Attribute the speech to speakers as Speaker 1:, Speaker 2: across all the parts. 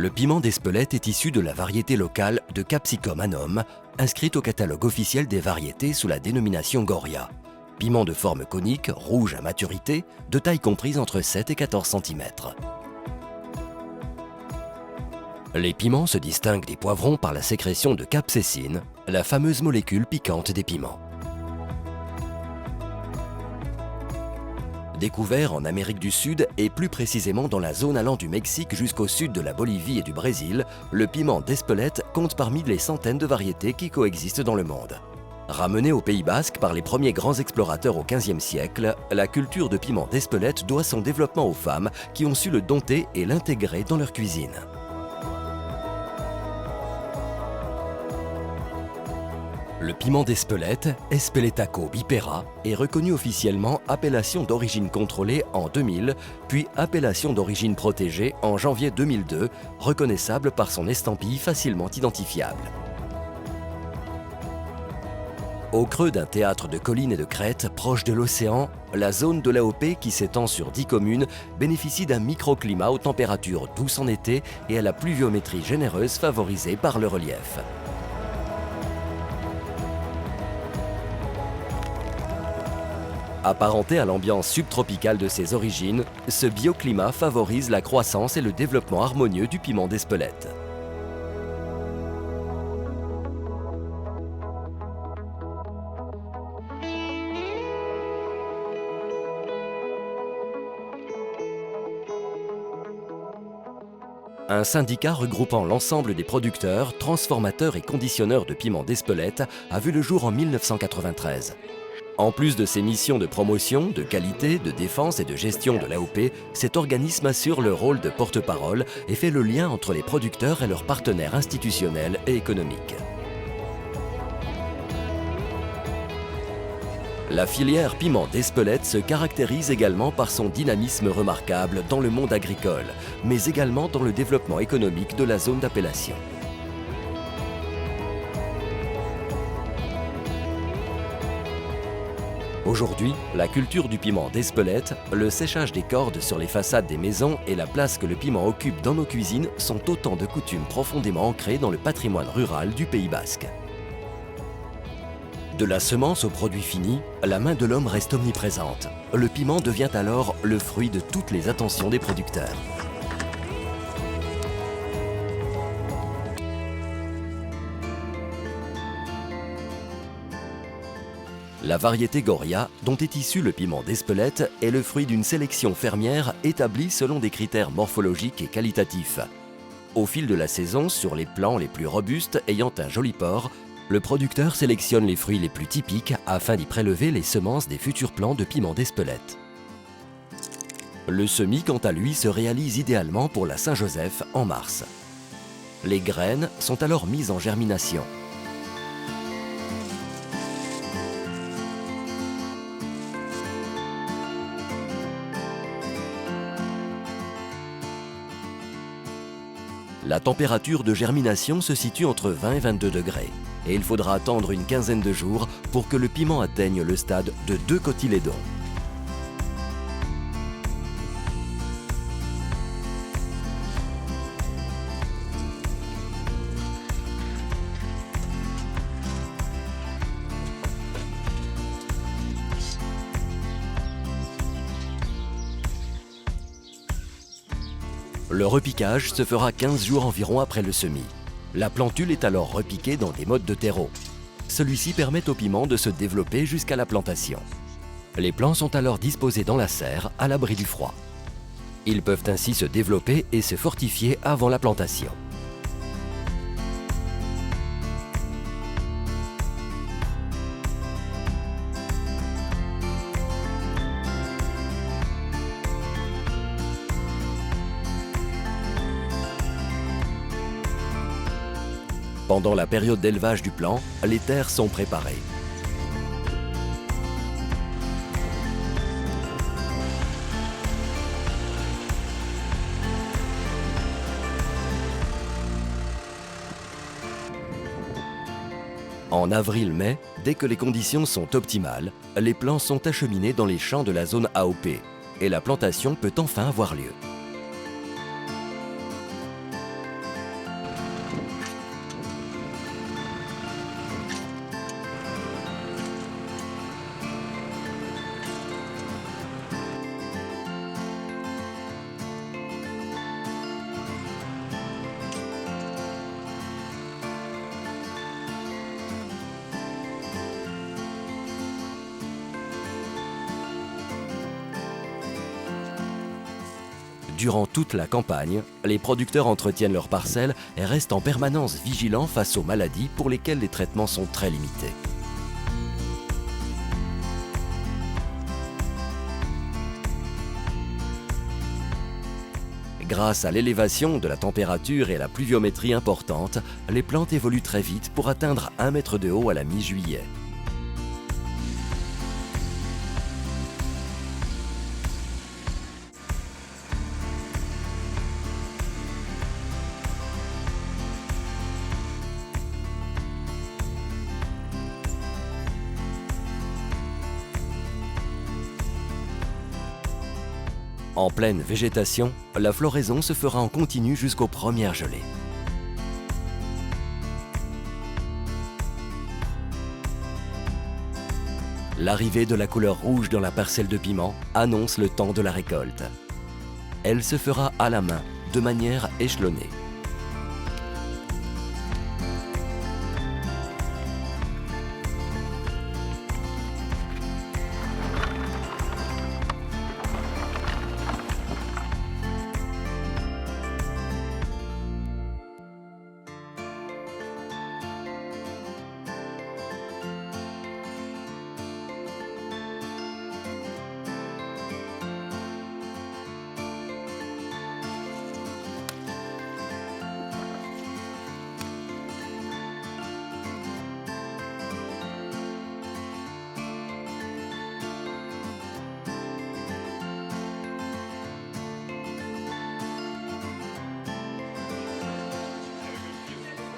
Speaker 1: Le piment d'Espelette est issu de la variété locale de Capsicum annum, inscrite au catalogue officiel des variétés sous la dénomination Goria. Piment de forme conique, rouge à maturité, de taille comprise entre 7 et 14 cm. Les piments se distinguent des poivrons par la sécrétion de capsaïcine, la fameuse molécule piquante des piments. Découvert en Amérique du Sud et plus précisément dans la zone allant du Mexique jusqu'au sud de la Bolivie et du Brésil, le piment d'Espelette compte parmi les centaines de variétés qui coexistent dans le monde. Ramené au Pays Basque par les premiers grands explorateurs au XVe siècle, la culture de piment d'Espelette doit son développement aux femmes qui ont su le dompter et l'intégrer dans leur cuisine. Le piment d'Espelette, Espeletaco bipera, est reconnu officiellement appellation d'origine contrôlée en 2000, puis appellation d'origine protégée en janvier 2002, reconnaissable par son estampille facilement identifiable. Au creux d'un théâtre de collines et de crêtes, proche de l'océan, la zone de l'AOP, qui s'étend sur 10 communes, bénéficie d'un microclimat aux températures douces en été et à la pluviométrie généreuse favorisée par le relief. Apparenté à l'ambiance subtropicale de ses origines, ce bioclimat favorise la croissance et le développement harmonieux du piment d'Espelette. Un syndicat regroupant l'ensemble des producteurs, transformateurs et conditionneurs de piment d'Espelette a vu le jour en 1993. En plus de ses missions de promotion, de qualité, de défense et de gestion de l'AOP, cet organisme assure le rôle de porte-parole et fait le lien entre les producteurs et leurs partenaires institutionnels et économiques. La filière piment d'Espelette se caractérise également par son dynamisme remarquable dans le monde agricole, mais également dans le développement économique de la zone d'appellation. Aujourd'hui, la culture du piment d'Espelette, le séchage des cordes sur les façades des maisons et la place que le piment occupe dans nos cuisines sont autant de coutumes profondément ancrées dans le patrimoine rural du Pays Basque. De la semence au produit fini, la main de l'homme reste omniprésente. Le piment devient alors le fruit de toutes les attentions des producteurs. La variété Goria, dont est issu le piment d'Espelette, est le fruit d'une sélection fermière établie selon des critères morphologiques et qualitatifs. Au fil de la saison, sur les plants les plus robustes ayant un joli port, le producteur sélectionne les fruits les plus typiques afin d'y prélever les semences des futurs plants de piment d'Espelette. Le semis, quant à lui, se réalise idéalement pour la Saint-Joseph en mars. Les graines sont alors mises en germination. La température de germination se situe entre 20 et 22 degrés et il faudra attendre une quinzaine de jours pour que le piment atteigne le stade de 2 cotylédons. Le repiquage se fera 15 jours environ après le semis. La plantule est alors repiquée dans des modes de terreau. Celui-ci permet au piment de se développer jusqu'à la plantation. Les plants sont alors disposés dans la serre, à l'abri du froid. Ils peuvent ainsi se développer et se fortifier avant la plantation. Pendant la période d'élevage du plant, les terres sont préparées. En avril-mai, dès que les conditions sont optimales, les plants sont acheminés dans les champs de la zone AOP et la plantation peut enfin avoir lieu. Durant toute la campagne, les producteurs entretiennent leurs parcelles et restent en permanence vigilants face aux maladies pour lesquelles les traitements sont très limités. Grâce à l'élévation de la température et à la pluviométrie importante, les plantes évoluent très vite pour atteindre 1 mètre de haut à la mi-juillet. En pleine végétation, la floraison se fera en continu jusqu'aux premières gelées. L'arrivée de la couleur rouge dans la parcelle de piment annonce le temps de la récolte. Elle se fera à la main, de manière échelonnée.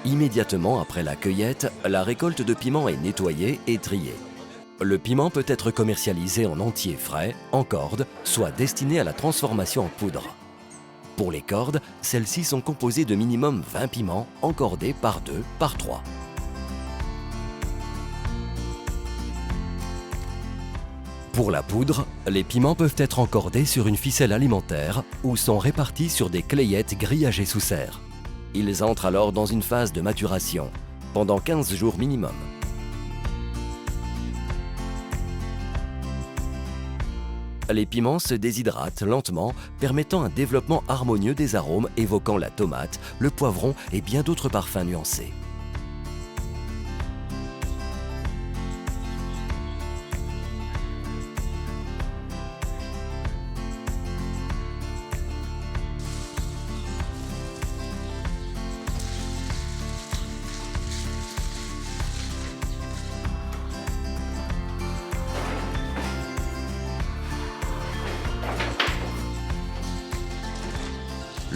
Speaker 1: Immédiatement après la cueillette, la récolte de piment est nettoyée et triée. Le piment peut être commercialisé en entier frais, en cordes, soit destiné à la transformation en poudre. Pour les cordes, celles-ci sont composées de minimum 20 piments encordés par 2 par 3. Pour la poudre, les piments peuvent être encordés sur une ficelle alimentaire ou sont répartis sur des clayettes grillagées sous serre. Ils entrent alors dans une phase de maturation, pendant 15 jours minimum. Les piments se déshydratent lentement, permettant un développement harmonieux des arômes évoquant la tomate, le poivron et bien d'autres parfums nuancés.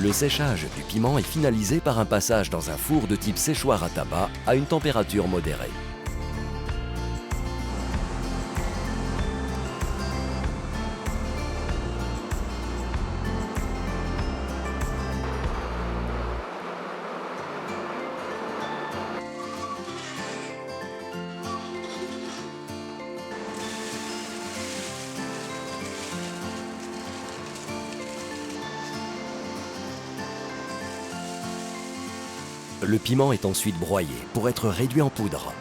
Speaker 1: Le séchage du piment est finalisé par un passage dans un four de type séchoir à tabac à une température modérée. Le piment est ensuite broyé pour être réduit en poudre.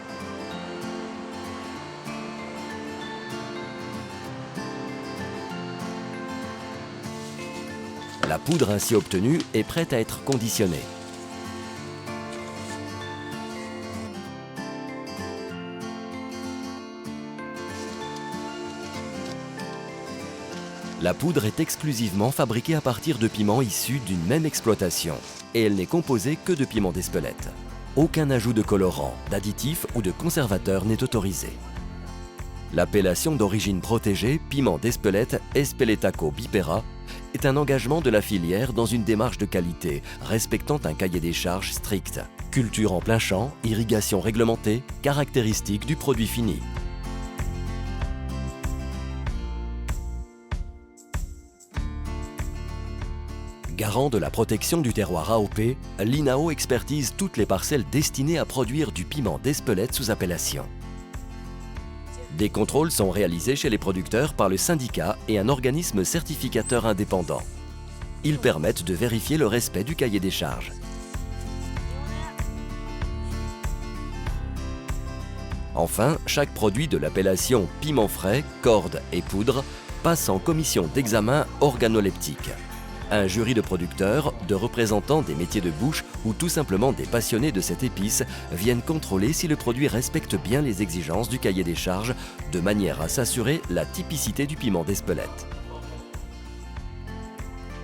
Speaker 1: La poudre ainsi obtenue est prête à être conditionnée. La poudre est exclusivement fabriquée à partir de piments issus d'une même exploitation et elle n'est composée que de piments d'Espelette. Aucun ajout de colorant, d'additifs ou de conservateur n'est autorisé. L'appellation d'origine protégée piment d'Espelette Espeletaco bipera est un engagement de la filière dans une démarche de qualité respectant un cahier des charges strict. Culture en plein champ, irrigation réglementée, caractéristiques du produit fini. Garant de la protection du terroir AOP, l'INAO expertise toutes les parcelles destinées à produire du piment d'Espelette sous appellation. Des contrôles sont réalisés chez les producteurs par le syndicat et un organisme certificateur indépendant. Ils permettent de vérifier le respect du cahier des charges. Enfin, chaque produit de l'appellation piment frais, corde et poudre passe en commission d'examen organoleptique. Un jury de producteurs, de représentants des métiers de bouche ou tout simplement des passionnés de cette épice viennent contrôler si le produit respecte bien les exigences du cahier des charges de manière à s'assurer la typicité du piment d'Espelette.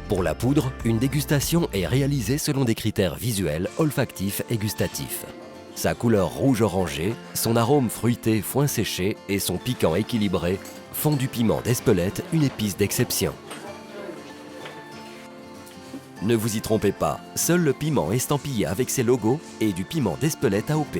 Speaker 1: Pour la poudre, une dégustation est réalisée selon des critères visuels, olfactifs et gustatifs. Sa couleur rouge-orangé, son arôme fruité foin séché et son piquant équilibré font du piment d'Espelette une épice d'exception. Ne vous y trompez pas, seul le piment estampillé avec ses logos est du piment d'Espelette AOP.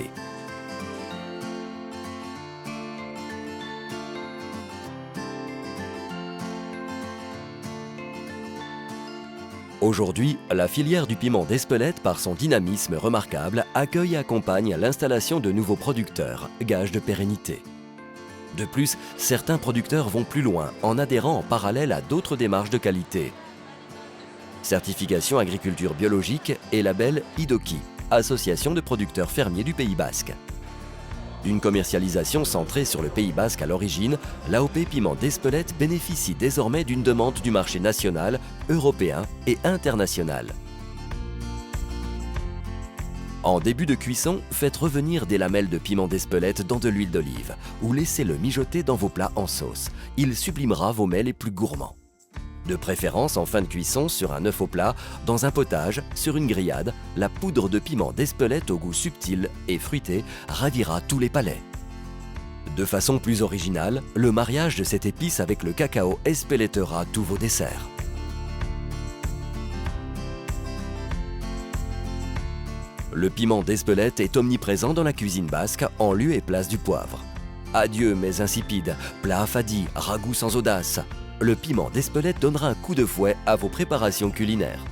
Speaker 1: Aujourd'hui, la filière du piment d'Espelette, par son dynamisme remarquable, accueille et accompagne l'installation de nouveaux producteurs, gage de pérennité. De plus, certains producteurs vont plus loin en adhérant en parallèle à d'autres démarches de qualité. Certification agriculture biologique et label IDOKI, Association de producteurs fermiers du Pays Basque. D'une commercialisation centrée sur le Pays Basque à l'origine, l'AOP Piment d'Espelette bénéficie désormais d'une demande du marché national, européen et international. En début de cuisson, faites revenir des lamelles de piment d'Espelette dans de l'huile d'olive ou laissez-le mijoter dans vos plats en sauce. Il sublimera vos mets les plus gourmands. De préférence en fin de cuisson sur un œuf au plat, dans un potage, sur une grillade, la poudre de piment d'Espelette au goût subtil et fruité ravira tous les palais. De façon plus originale, le mariage de cette épice avec le cacao espellettera tous vos desserts. Le piment d'Espelette est omniprésent dans la cuisine basque en lieu et place du poivre. Adieu mets insipides, plats affadis, ragoûts sans audace. Le piment d'Espelette donnera un coup de fouet à vos préparations culinaires.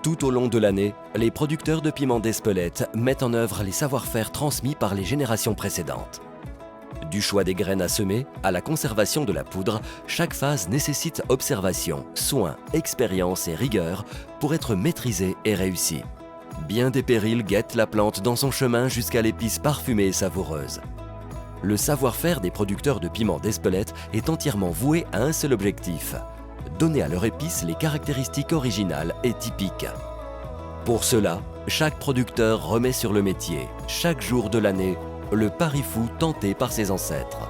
Speaker 1: Tout au long de l'année, les producteurs de piment d'Espelette mettent en œuvre les savoir-faire transmis par les générations précédentes. Du choix des graines à semer à la conservation de la poudre, chaque phase nécessite observation, soin, expérience et rigueur pour être maîtrisée et réussie. Bien des périls guettent la plante dans son chemin jusqu'à l'épice parfumée et savoureuse. Le savoir-faire des producteurs de piment d'Espelette est entièrement voué à un seul objectif, donner à leur épice les caractéristiques originales et typiques. Pour cela, chaque producteur remet sur le métier, chaque jour de l'année, le pari fou tenté par ses ancêtres.